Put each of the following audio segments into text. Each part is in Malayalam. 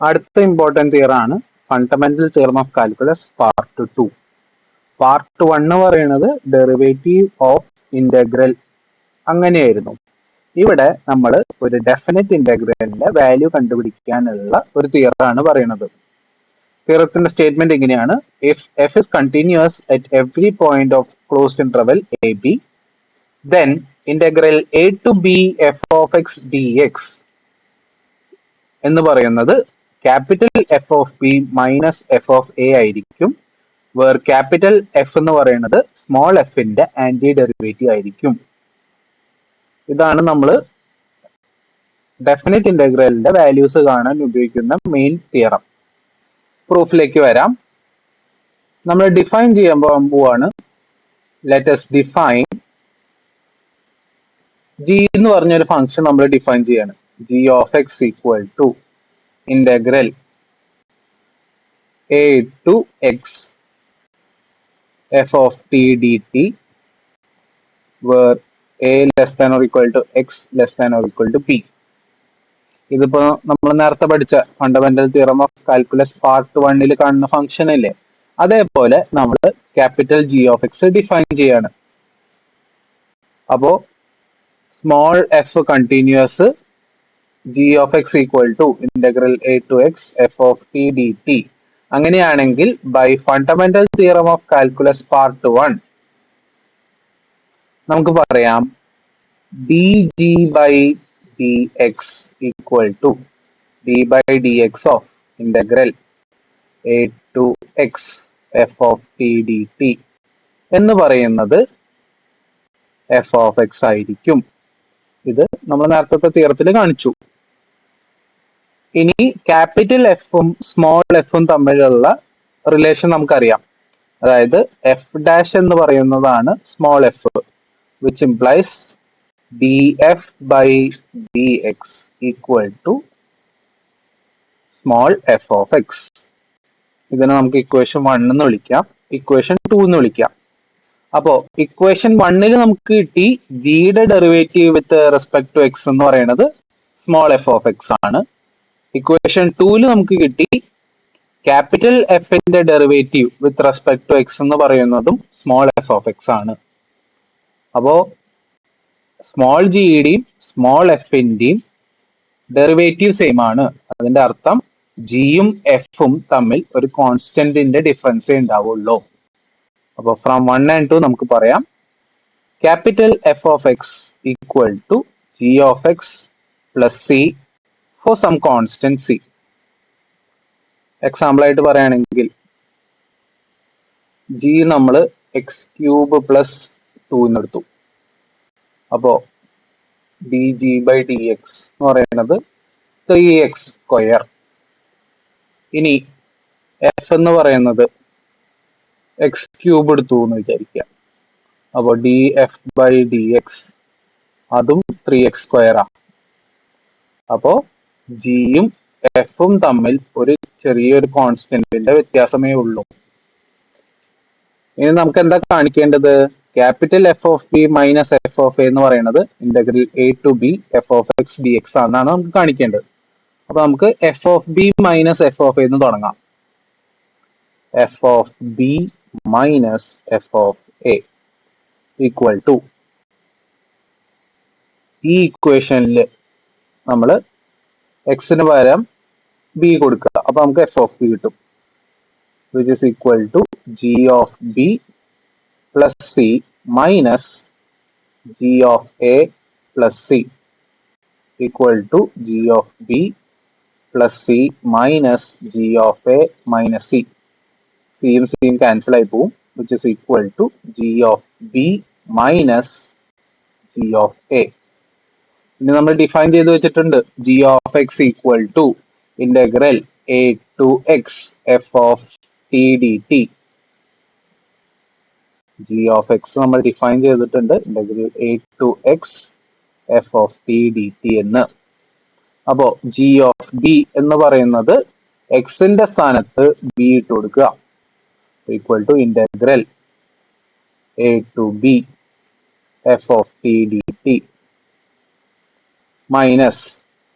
അടുത്ത ഇമ്പോർട്ടൻറ്റ് തിയറം ആണ് fundamental theorem of calculus part 2. Part 1 പറയുന്നത് ഡെറിവേറ്റീവ് ഓഫ് ഇന്റഗ്രൽ അങ്ങനെയായിരുന്നു. ഇവിടെ നമ്മൾ ഒരു ഡെഫിനിറ്റ് ഇന്റഗ്രലിന്റെ വാല്യൂ കണ്ടുപിടിക്കാനുള്ള ഒരു തിയറം ആണ് പറയുന്നത്. തിയറത്തിന്റെ സ്റ്റേറ്റ്മെന്റ് എങ്ങനെയാണ്? If F is continuous at every point of closed interval A B then integral A to B F of X D X എന്ന് പറയുന്നത് capital F of B minus F of A ആയിരിക്കും, വേർ ക്യാപിറ്റൽ എഫ് എന്ന് പറയുന്നത് സ്മോൾ എഫിന്റെ ആന്റി ഡെറിവേറ്റീവ് ആയിരിക്കും. ഇതാണ് നമ്മൾ ഡെഫിനിറ്റ് ഇന്റഗ്രലിന്റെ വാല്യൂസ് കാണാൻ ഉപയോഗിക്കുന്ന മെയിൻ തിയറം. പ്രൂഫിലേക്ക് വരാം. നമ്മൾ ഡിഫൈൻ ചെയ്യാൻ പോവാണ്. ലെറ്റ് us ഡിഫൈൻ ജി എന്ന് പറഞ്ഞൊരു ഫംഗ്ഷൻ നമ്മൾ ഡിഫൈൻ ചെയ്യാണ്. G of X equal to integral A to X F of T D T where A less than or equal to X less than or equal to P. ഇതിപ്പോ നമ്മൾ നേരത്തെ പഠിച്ച fundamental theorem of calculus part 1 കാണുന്ന ഫംഗ്ഷൻ അല്ലേ, അതേപോലെ നമ്മൾ capital G of X define ചെയ്യാണ്. അപ്പോ small F continuous G of X equal to integral A to X F of T D T. അങ്ങനെയാണെങ്കിൽ by fundamental theorem of calculus part 1 നമുക്ക് പറയാം D G by D X equal to D by D X of integral A to X F of T D T എന്ന് പറയുന്നത് എഫ് ഓഫ് എക്സ് ആയിരിക്കും. ഇത് നമ്മൾ നേരത്തെ തിയറത്തിൽ കാണിച്ചു. ഇനി ക്യാപിറ്റൽ എഫും സ്മോൾ എഫും തമ്മിലുള്ള റിലേഷൻ നമുക്കറിയാം. അതായത് എഫ് ഡാഷ് എന്ന് പറയുന്നതാണ് small F, which implies D F by D X equal to small F of X. ഇതിനെ നമുക്ക് ഇക്വേഷൻ 1 എന്ന് വിളിക്കാം, ഇക്വേഷൻ 2 എന്ന് വിളിക്കാം. അപ്പോ ഇക്വേഷൻ 1 നമുക്ക് കിട്ടി ജിയുടെ derivative with respect to X എന്ന് പറയുന്നത് സ്മോൾ എഫ് ഓഫ് എക്സ് ആണ്. ഇക്വേഷൻ 2 നമുക്ക് കിട്ടി ക്യാപിറ്റൽ എഫിന്റെ derivative with respect to X എന്ന് പറയുന്നതും സ്മോൾ എഫ് ഓഫ് എക്സ് ആണ്. അപ്പോ സ്മോൾ ജിയുടെയും സ്മോൾ എഫിന്റെയും ഡെറിവേറ്റീവ് സെയിം ആണ്. അതിന്റെ അർത്ഥം ജിയും എഫും തമ്മിൽ ഒരു കോൺസ്റ്റന്റിന്റെ ഡിഫറൻസേ ഉണ്ടാവുള്ളൂ. അപ്പോൾ ഫ്രം 1 and 2 നമുക്ക് പറയാം capital F of X equal to G of X plus C for some constant C. Example ആയിട്ട് പറയുകയാണെങ്കിൽ ജി നമ്മൾ എക്സ് ക്യൂബ് പ്ലസ് 2 എടുത്തു. അപ്പോ D G by D X എന്ന് പറയുന്നത് 3x സ്ക്വയർ. ഇനി എഫ് എന്ന് പറയുന്നത് എക്സ് ക്യൂബ് എടുത്തു എന്ന് വിചാരിക്കുക. അപ്പോൾ D F by D X അതും 3x സ്ക്വയർ ആണ്. അപ്പോ ജിയും എഫും തമ്മിൽ ഒരു ചെറിയൊരു കോൺസ്റ്റന്റിന്റെ വ്യത്യാസമേ ഉള്ളൂ. ഇനി നമുക്ക് എന്താ കാണിക്കേണ്ടത്? Capital F of B minus F of A എന്ന് പറയുന്നത് integral A to B F of X D X ആണെന്നാണ് നമുക്ക് കാണിക്കേണ്ടത്. അപ്പൊ നമുക്ക് F of B minus F of A എന്ന് തുടങ്ങാം. F of B minus F of A equal to, ഈ ഇക്വേഷനിൽ നമ്മൾ എക്സിന് പകരം ബി കൊടുക്കുക. അപ്പൊ നമുക്ക് എഫ് ഓഫ് ബി കിട്ടും, which is equal to g of b plus c minus g of a plus c equal to g of b plus c minus g of a minus c. c യും c യും cancel ആയി പോകും, which is equal to g of b minus g of a. ഇനി നമ്മൾ ഡിഫൈൻ ചെയ്ത് വെച്ചിട്ടുണ്ട് g of x equal to integral a to x f of t D t. G of x നമ്മൾ ഡിഫൈൻ ചെയ്തിട്ടുണ്ട് integral A to X F of T D T എന്ന്. അപ്പോ ജി ഓഫ് ബി എന്ന് പറയുന്നത് എക്സിന്റെ സ്ഥാനത്ത് ബി ഇട്ട് കൊടുക്കുക, equal to integral A to B F of T D t minus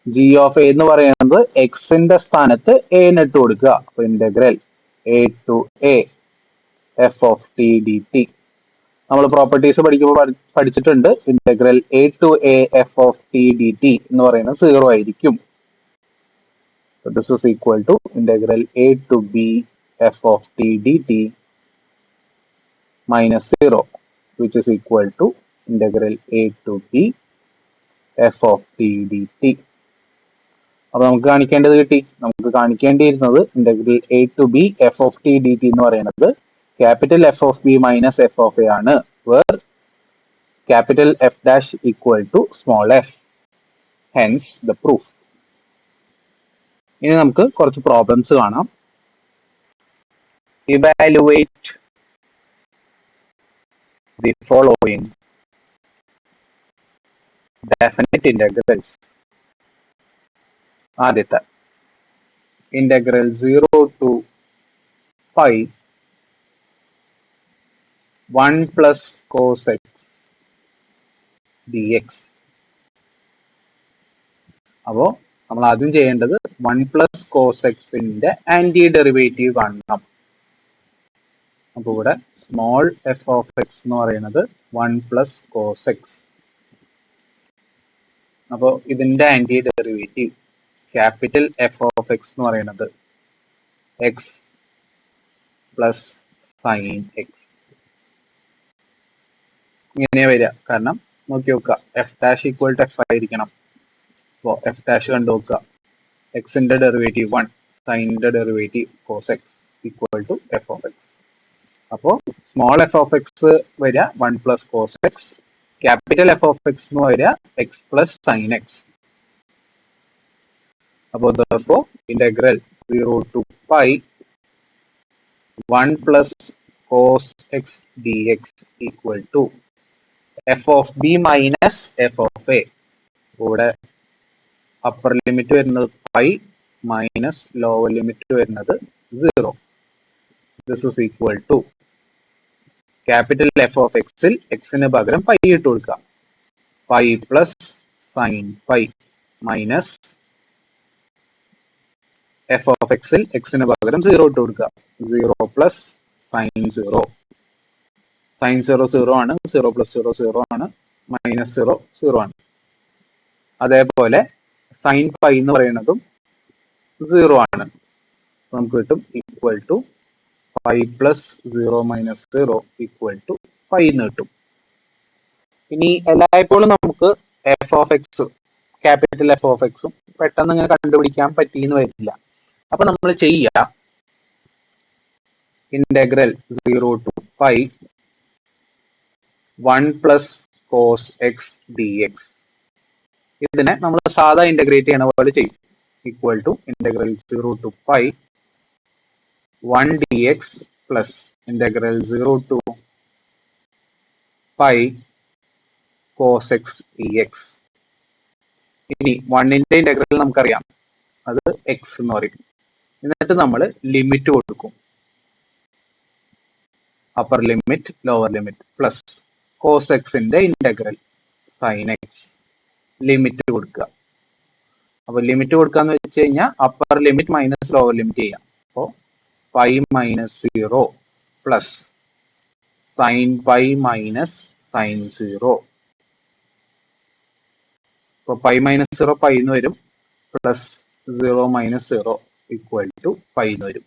g of A എന്ന് പറയുന്നത് എക്സിന്റെ സ്ഥാനത്ത് എ ഇട്ട് കൊടുക്കുക. അപ്പൊ integral A to a f of T D t. നമ്മൾ പ്രോപ്പർട്ടീസ് പഠിക്കുമ്പോൾ പഠിച്ചിട്ടുണ്ട് integral A to a f of T D T എന്ന് പറയുന്നത് 0 ആയിരിക്കും. This is equal to integral A to B F of T D t minus 0 which is equal to integral a to b f of t dt. അപ്പൊ നമുക്ക് കാണിക്കേണ്ടത് കിട്ടി. നമുക്ക് കാണിക്കേണ്ടിയിരുന്നത് integral A to B F of T D T എന്ന് പറയുന്നത് capital F of B minus F of A ആണ്, where capital F dash equal to small F, hence the proof. ഇനി നമുക്ക് കുറച്ച് പ്രോബ്ലംസ് കാണാം. Evaluate the following definite integrals. ആദ്യത്തെ integral 0 to pi 1 plus cos x dx. അപ്പോ നമ്മൾ ആദ്യം ചെയ്യേണ്ടത് 1 plus cos x ന്റെ ആന്റി ഡെറിവേറ്റീവ് കാണണം. അപ്പൊ ഇവിടെ സ്മോൾ എഫ് ഓഫ് എക്സ് എന്ന് പറയുന്നത് 1 പ്ലസ് കോസ് എക്സ്. അപ്പോ ഇതിന്റെ anti derivative capital F of X എന്ന് പറയുന്നത് എക്സ് പ്ലസ് സൈൻ എക്സ്. ഇങ്ങനെ വരിക, കാരണം നോക്കി നോക്കുക, F dash equal to F ആയിരിക്കണം. അപ്പോൾ എഫ് ഡാഷ് കണ്ടു നോക്കുക, എക്സിന്റെ ഡെറിവേറ്റീവ് 1, സൈനിന്റെ derivative cos X equal to F of X. അപ്പോൾ സ്മോൾ എഫ് ഓഫ് എക്സ് വരിക 1 plus cos X, capital F of X എന്ന് വരിക എക്സ് പ്ലസ് സൈൻ എക്സ്. അപ്പോൾ therefore integral 0 to pi 1 plus cos X D X equal to F of B minus F of A. ഇവിടെ അപ്പർ ലിമിറ്റ് വരുന്നത് പൈ മൈനസ് ലോവർ ലിമിറ്റ് വരുന്നത് 0. This is equal to capital F of എക്സിൽ എക്സിന് പകരം പൈ ഇട്ട് കൊടുക്കുക, pi plus sine pi minus F of എക്സിൽ എക്സിന് പകരം 0 ഇട്ട് കൊടുക്കുക, 0 പ്ലസ് സൈൻ 0. സൈൻ 0 0 ആണ്, 0 പ്ലസ് 0 0 ആണ്, മൈനസ് 0 0 ആണ്. അതേപോലെ സൈൻ പൈ എന്ന് പറയുന്നതും 0 ആണ്. നമുക്ക് കിട്ടും equal to pi plus 0 minus 0 equal to pi എന്ന് കിട്ടും. ഇനി എല്ലായ്പ്പോഴും നമുക്ക് F of x, capital F of എക്സും പെട്ടെന്ന് ഇങ്ങനെ കണ്ടുപിടിക്കാൻ പറ്റിയെന്ന് വരില്ല. അപ്പൊ നമ്മൾ ചെയ്യുക integral 0 to pi 1 plus cos X D x. ഇതിനെ നമ്മൾ സാധാ ഇന്റഗ്രേറ്റ് ചെയ്യണ പോലെ ചെയ്യും. Equal to integral 0 to pi 1 dx plus integral 0 to pi cos X D x. ഇനി 1ന്റെ ഇന്റഗ്രൽ നമുക്കറിയാം, അത് എക്സ് എന്ന് പറയും. എന്നിട്ട് നമ്മൾ ലിമിറ്റ് കൊടുക്കും, upper limit lower limit plus cos എക്സിന്റെ ഇന്റഗ്രൽ സൈൻ എക്സ്, ലിമിറ്റ് കൊടുക്കുക. അപ്പൊ ലിമിറ്റ് കൊടുക്കാന്ന് വെച്ച് കഴിഞ്ഞാൽ upper limit minus lower limit ചെയ്യാം. അപ്പോൾ pi minus 0 plus sine pi minus sine 0. അപ്പോൾ പൈ മൈനസ് 0 പൈ എന്ന് വരും, plus 0 minus 0 equal to pi എന്ന് വരും.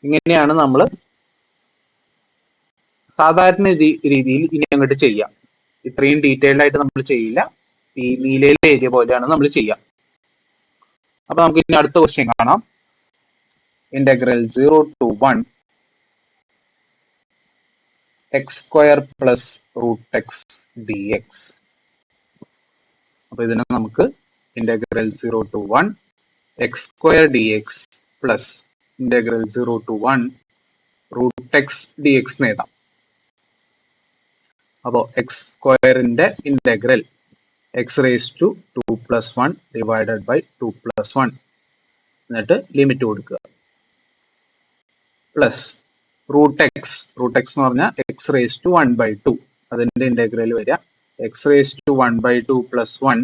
ഇങ്ങനെയാണ് നമ്മൾ സാധാരണ രീതിയിൽ ഇനി അങ്ങോട്ട് ചെയ്യാം. ഇത്രയും ഡീറ്റെയിൽഡ് ആയിട്ട് നമ്മൾ ചെയ്യില്ല, ഈ നീലയിൽ എഴുതിയ പോലെയാണ് നമ്മൾ ചെയ്യാം. അപ്പൊ നമുക്ക് ഇനി അടുത്ത ക്വസ്റ്റ്യൻ കാണാം. Integral 0 to 1 x square plus root x D x. അപ്പൊ ഇതിനെ നമുക്ക് integral 0 to 1 x square d x plus integral 0 to 1 root x D x എഴുതാം. അപ്പോൾ എക്സ് സ്ക്വയറിന്റെ integral x raise to 2 plus 1 divided by 2 plus 1, എന്നിട്ട് ലിമിറ്റ് കൊടുക്കുക, പ്ലസ് റൂട്ട് എക്സ് എന്ന് പറഞ്ഞാൽ എക്സ് റേസ് ടു 1 ബൈ 2, അതിന്റെ ഇന്റഗ്രൽ വരിക X raise to 1 by 2 plus 1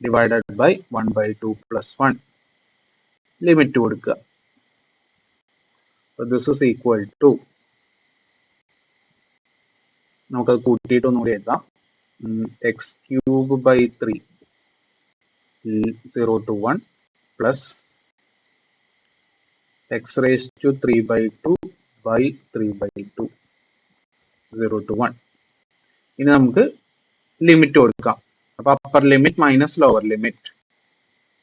divided by 1/2 plus 1. Limit കൊടുക്കുക. ദിസ് ഇസ് ഈക്വൽ ടു, നമുക്കത് കൂട്ടിയിട്ട് ഒന്നുകൂടി എഴുതാം. X cube by 3 0 to 1 plus X raise to 3/2 by 3/2 0 to 1. ഇനി നമുക്ക് ലിമിറ്റ് കൊടുക്കാം. അപ്പൊ upper limit minus lower limit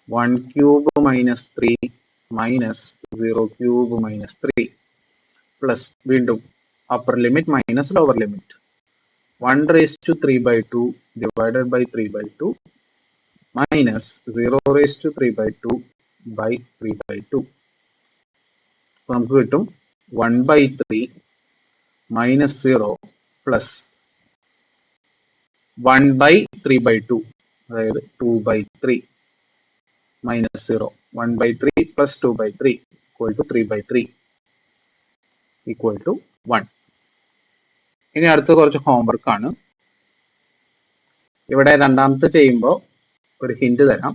1 cube minus 3 minus 0 cube minus 3 plus വീണ്ടും upper limit minus lower limit 1 raised to 3/2 divided by 3/2 minus 0 raised to 3/2 by 3/2. അപ്പോൾ നമുക്ക് കിട്ടും 1/3 minus 0 plus 1/3/2, അതായത് 2/3 minus 0. 1/3 plus 2/3 equal to 3/3 equal to 1. ഇനി അടുത്ത കുറച്ച് ഹോംവർക്ക് ആണ്. ഇവിടെ രണ്ടാമത്തെ ചെയ്യുമ്പോൾ ഒരു ഹിന്റ് തരാം.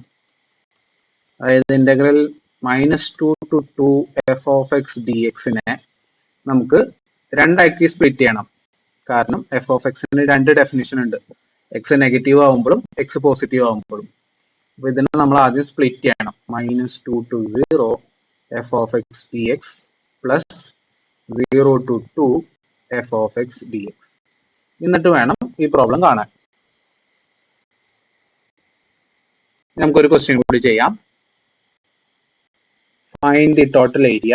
അതായത് integral -2 to 2 f of x dx-നെ നമുക്ക് രണ്ടാക്കി സ്പ്ലിറ്റ് ചെയ്യണം. കാരണം എഫ് ഓഫ് എക്സിന് രണ്ട് ഡെഫിനിഷൻ ഉണ്ട്, എക്സ് നെഗറ്റീവ് ആവുമ്പോഴും എക്സ് പോസിറ്റീവ് ആവുമ്പോഴും. അപ്പൊ ഇതിനെ നമ്മൾ ആദ്യം സ്പ്ലിറ്റ് ചെയ്യണം. -2 to 0 f of x dx plus 0 to 2 f of x dx. എന്നിട്ട് വേണം ഈ പ്രോബ്ലം കാണാൻ. നമുക്കൊരു ക്വസ്റ്റ്യൻ കൂടി ചെയ്യാം. Find the total area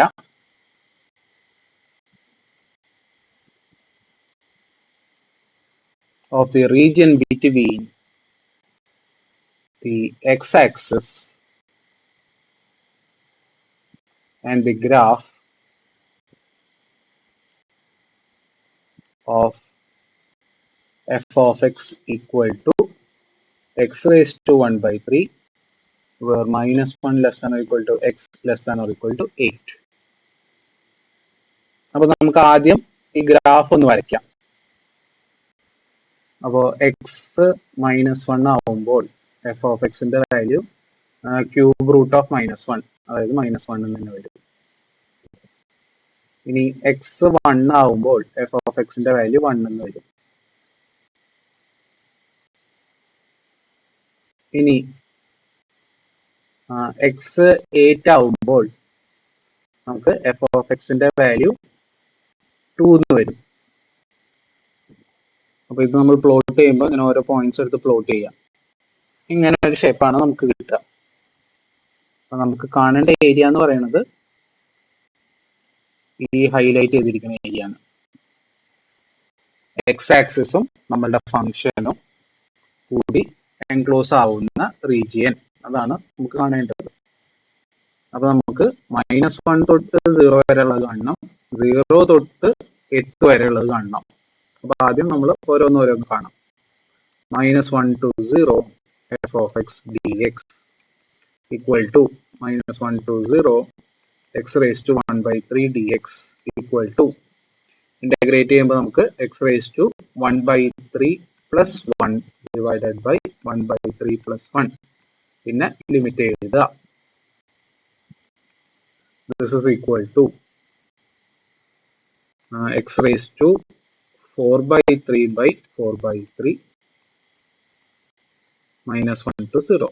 of the region between the x-axis and the graph of f of x equal to x raised to 1/3 where -1 less than or equal to x less than or equal to 8. അപ്പോൾ നമുക്ക് ആദ്യം ഈ ഗ്രാഫ് ഒന്ന് വരയ്ക്കാം. അപ്പോൾ എക്സ് -1 ആവുമ്പോൾ എഫ് ഓഫ് എക്സിന്റെ വാല്യൂ ക്യൂബ് റൂട്ട് ഓഫ് -1, അതായത് -1 എന്ന് തന്നെ വരും. ഇനി എക്സ് 1 ആവുമ്പോൾ എഫ് ഓഫ് എക്സിന്റെ വാല്യൂ 1 എന്ന് വരും. ഇനി എക്സ് 8 ആവുമ്പോൾ നമുക്ക് എഫ് ഓഫ് എക്സിന്റെ വാല്യൂ 2 എന്ന് വരും. അപ്പൊ ഇത് നമ്മൾ പ്ലോട്ട് ചെയ്യുമ്പോൾ ഇങ്ങനെ ഓരോ പോയിന്റ്സ് എടുത്ത് പ്ലോട്ട് ചെയ്യാം. ഇങ്ങനെ ഒരു ഷേപ്പാണ് നമുക്ക് കിട്ടുക. അപ്പൊ നമുക്ക് കാണേണ്ട ഏരിയ എന്ന് പറയുന്നത് ഈ ഹൈലൈറ്റ് ചെയ്തിരിക്കുന്ന ഏരിയ ആണ്. എക്സ് ആക്സിസും നമ്മളുടെ ഫംഗ്ഷനും കൂടി എൻക്ലോസ് ആവുന്ന റീജിയൻ, അതാണ് നമുക്ക് കാണേണ്ടത്. അപ്പൊ നമുക്ക് -1 തൊട്ട് 0 വരെ ഉള്ളത് കാണണം, 0 തൊട്ട് 8 വരെ ഉള്ളത് കാണണം. അപ്പൊ ആദ്യം നമ്മൾ ഓരോന്നോരോന്ന് കാണാം. -1 to 0 f of x dx equal to -1 to 0 x raised to 1/3 dx equal to, integrate ചെയ്യുമ്പോൾ നമുക്ക് x raised to 1/3 plus 1 divided by 1/3 plus 1. പിന്നെ ലിമിറ്റ് എഴുതുക. This is equal to x raised to 4/3 by 4/3 -1 to 0.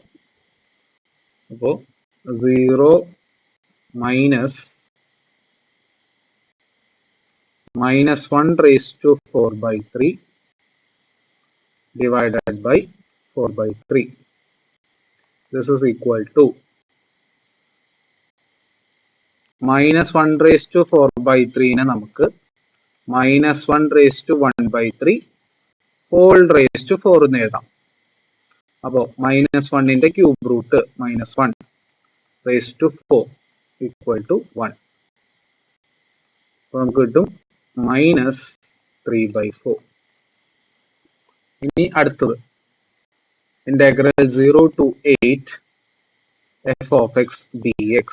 അപ്പോൾ 0 minus -1 raised to 4/3 divided by 4/3. This is equal to -1 raised to 4/3-നെ നമുക്ക് -1 raised to 1/3 whole raised to 4 എന്ന് എഴുതാം. അപ്പോൾ -1ന്റെ cube root -1 raised to 4 equal to 1. അപ്പോൾ നമുക്ക് കിട്ടും -3/4. ഇനി അടുത്തത് integral 0 to 8 f of x dx,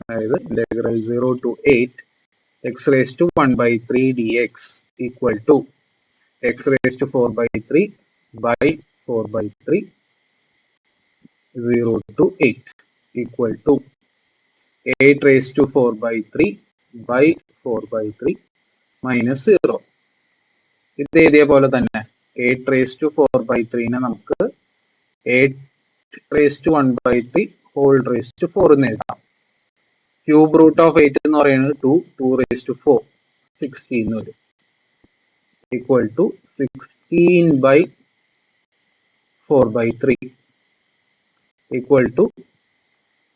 അതായത് integral 0 to 8 x raised to 1/3 dx equal to x raised to 4/3 by 4/3 0 to 8 equal to 8 raised to 4 by 3 by 4 by 3 minus 0. ഇത് എഴുതിയ പോലെ തന്നെ 8 raised to 4 by 3 നെ നമുക്ക് 8 raised to 1 by 3 whole raised to 4 എന്ന് എഴുതാം. ക്യൂബ് റൂട്ട് ഓഫ് 8 എന്ന് പറയുന്നത് 2 raised to 4 16 വരും. Equal to 16 by 4 by 3 equal to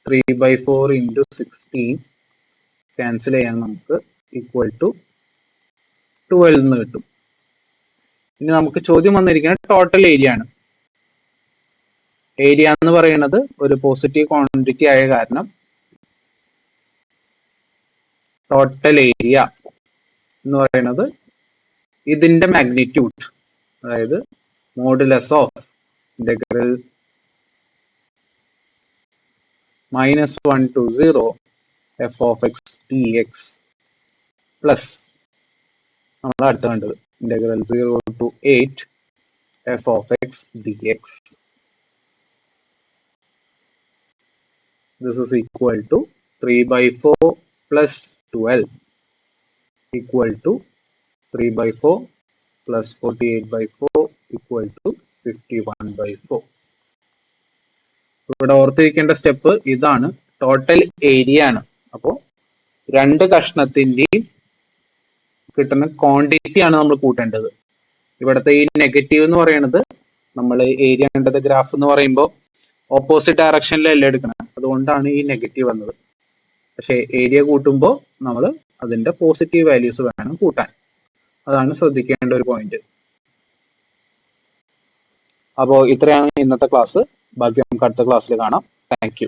3 by 4 into 16 cancel ചെയ്യാൻ നമുക്ക് equal to 12 എന്ന് കിട്ടും. ഇനി നമുക്ക് ചോദ്യം വന്നിരിക്കുന്നത് ടോട്ടൽ ഏരിയ ആണ്. ഏരിയ എന്ന് പറയുന്നത് ഒരു പോസിറ്റീവ് ക്വാണ്ടിറ്റി ആയ കാരണം ടോട്ടൽ ഏരിയ എന്ന് പറയുന്നത് ഇതിന്റെ മാഗ്നിറ്റ്യൂഡ്, അതായത് modulus of integral -1 to 0 f of x dx plus നമ്മൾ അടുത്ത് കണ്ടത് integral 0 to 8 f of x dx. This is equal to 3 by 4 plus 12 equal to 3 by 4 plus 48 by 4 equal to 51 by 4. ഇവിടെ ഓർത്തിരിക്കേണ്ട സ്റ്റെപ്പ് ഇതാണ്, ടോട്ടൽ ഏരിയ ആണ്. അപ്പോൾ രണ്ട് കഷ്ണത്തിന്റെയും കിട്ടുന്ന ക്വാണ്ടിറ്റി ആണ് നമ്മൾ കൂട്ടേണ്ടത്. ഇവിടുത്തെ ഈ നെഗറ്റീവ് എന്ന് പറയുന്നത് നമ്മൾ ഏരിയ കണ്ടത് ഗ്രാഫ് എന്ന് പറയുമ്പോൾ ഓപ്പോസിറ്റ് ഡയറക്ഷനിലല്ല എടുക്കണം, അതുകൊണ്ടാണ് ഈ നെഗറ്റീവ് വന്നത്. പക്ഷേ ഏരിയ കൂട്ടുമ്പോൾ നമ്മൾ അതിന്റെ പോസിറ്റീവ് വാല്യൂസ് വേണം കൂട്ടാൻ. അതാണ് ശ്രദ്ധിക്കേണ്ട ഒരു പോയിന്റ്. അപ്പോൾ ഇത്രയാണ് ഇന്നത്തെ ക്ലാസ്. ബാക്കി നമുക്ക് അടുത്ത ക്ലാസ്സിൽ കാണാം. Thank you.